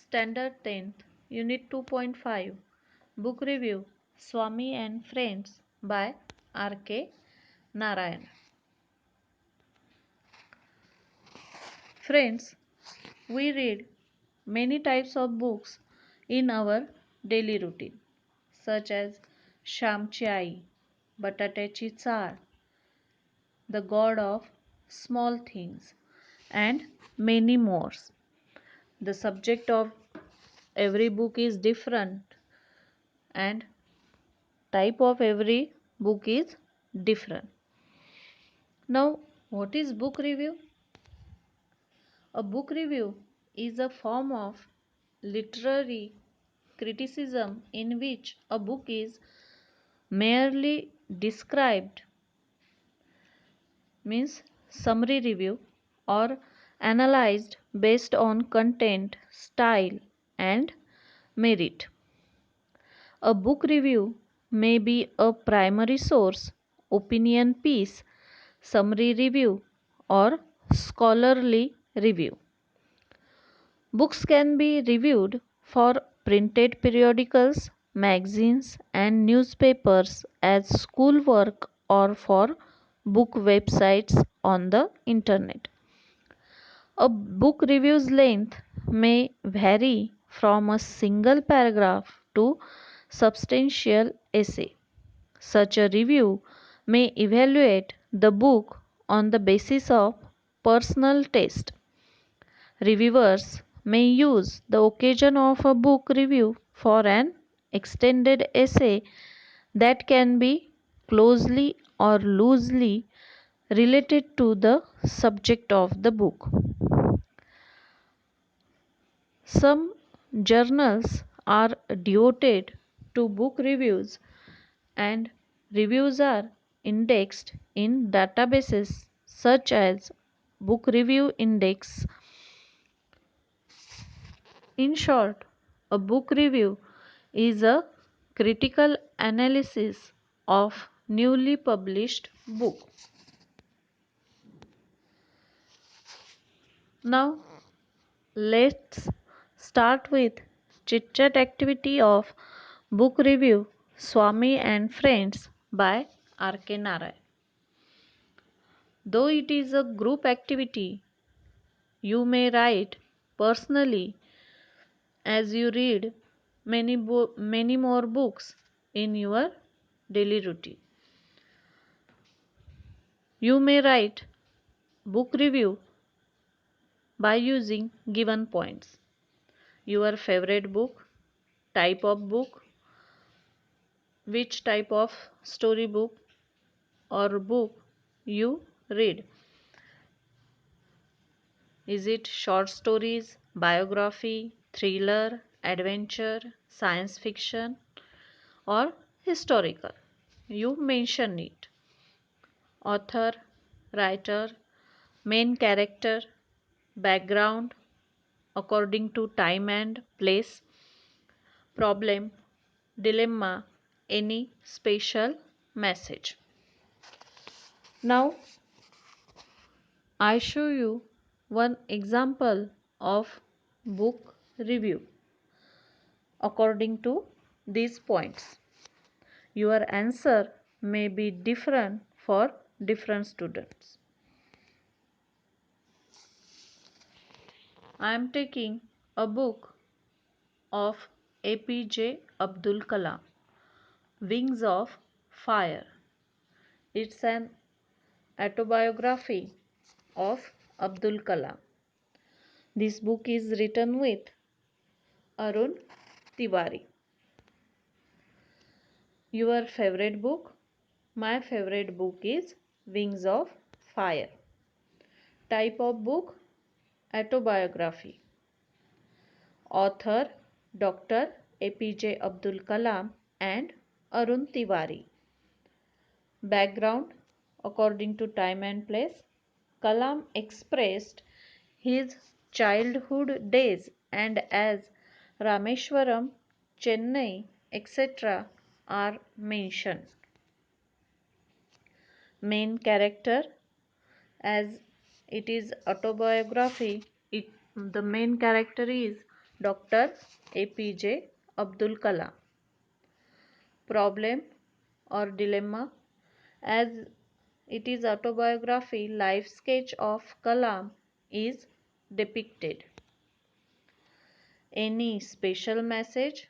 Standard 10th, Unit 2.5, Book Review, Swami and Friends by R.K. Narayan. Friends, we read many types of books in our daily routine, such as Shamchi Ai, Batatechi Tsar, The God of Small Things, and many more. The subject of every book is different and type of every book is different. Now, what is book review? A book review is a form of literary criticism in which a book is merely described, means summary review, or analyzed based on content, style, and merit. A book review may be a primary source, opinion piece, summary review, or scholarly review. Books can be reviewed for printed periodicals, magazines, and newspapers as schoolwork or for book websites on the internet. A book review's length may vary from a single paragraph to substantial essay. Such a review may evaluate the book on the basis of personal taste. Reviewers may use the occasion of a book review for an extended essay that can be closely or loosely related to the subject of the book. Some journals are devoted to book reviews, and reviews are indexed in databases such as Book Review Index. In short, a book review is a critical analysis of newly published book. Now, let's start with chit chat activity of book review Swami and Friends by R.K. Narayan. Though it is a group activity, you may write personally as you read many more books in your daily routine. You may write book review by using given points. Your favorite book, type of book, which type of story book or book you read. Is it short stories, biography, thriller, adventure, science fiction, or historical? You mention it. Author, writer, main character, background, according to time and place, problem, dilemma, any special message. Now, I show you one example of book review according to these points. Your answer may be different for different students. I am taking a book of APJ Abdul Kalam, Wings of Fire. It's an autobiography of Abdul Kalam. This book is written with Arun Tiwari. Your favorite book? My favorite book is Wings of Fire. Type of book? Autobiography. Author Dr. APJ Abdul Kalam and Arun Tiwari. Background according to time and place. Kalam expressed his childhood days and as Rameshwaram, Chennai, etc. are mentioned. Main character, as it is autobiography, the main character is Dr. APJ Abdul Kalam. Problem or dilemma, as it is autobiography, life sketch of Kalam is depicted. Any special message?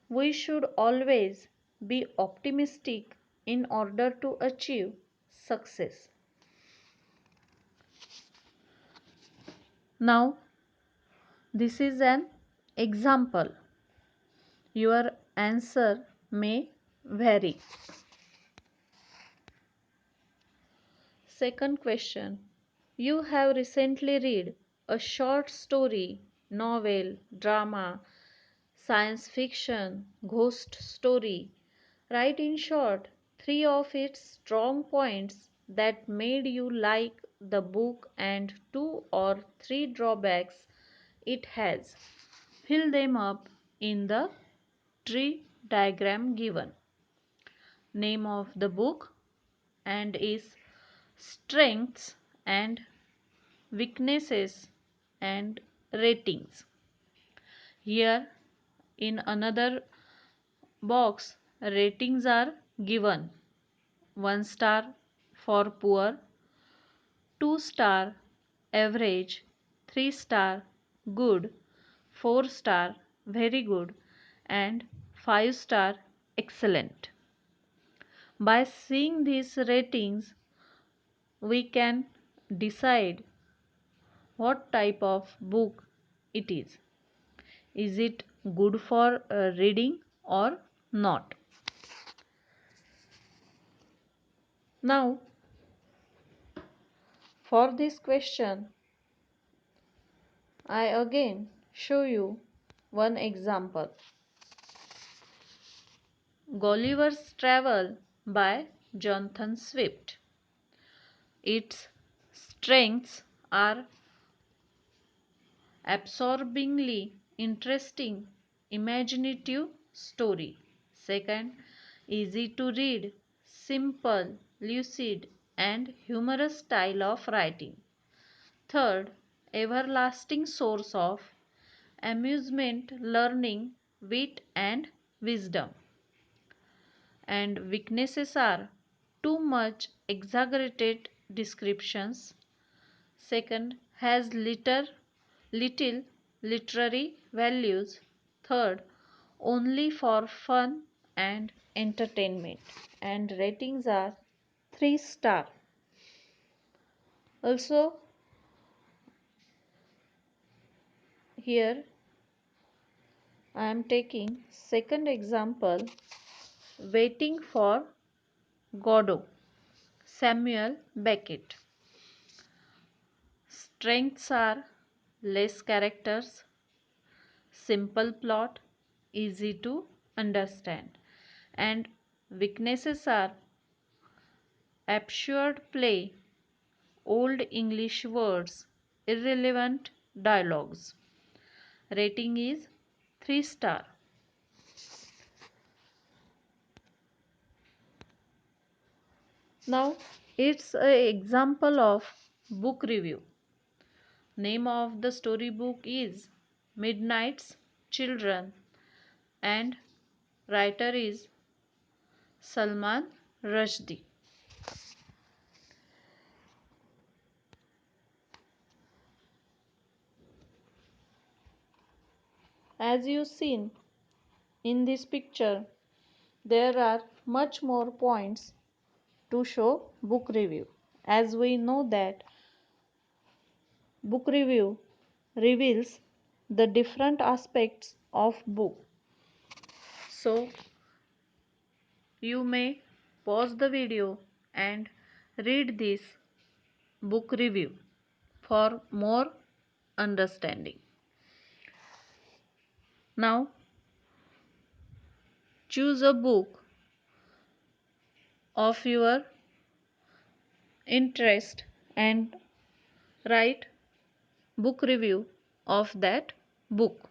We should always be optimistic in order to achieve success. Now, this is an example. Your answer may vary. Second question. You have recently read a short story, novel, drama, science fiction, ghost story. Write in short three of its strong points that made you like the book and two or three drawbacks it has. Fill them up in the tree diagram given. Name of the book and its strengths and weaknesses and ratings. Here in another box, ratings are given: 1 star for poor, 2 star average, 3 star good, 4 star very good, and 5 star excellent. By seeing these ratings, we can decide what type of book it is. Is it good for reading or not? Now, for this question, I again show you one example. Gulliver's Travel by Jonathan Swift. Its strengths are absorbingly interesting, imaginative story. Second, easy to read, simple, lucid, and humorous style of writing. Third, everlasting source of amusement, learning, wit, and wisdom. And weaknesses are too much exaggerated descriptions. Second, has little literary values. Third, only for fun and entertainment. And ratings are 3 star. Also, here I am taking second example, Waiting for Godot, Samuel Beckett. Strengths are less characters, simple plot, easy to understand, and weaknesses are absurd play, old English words, irrelevant dialogues. Rating is 3 star. Now it's an example of book review. Name of the storybook is Midnight's Children and writer is Salman Rushdie. As you seen in this picture, there are much more points to show book review. As we know that book review reveals the different aspects of book. So you may pause the video and read this book review for more understanding. Now choose a book of your interest and write book review of that book.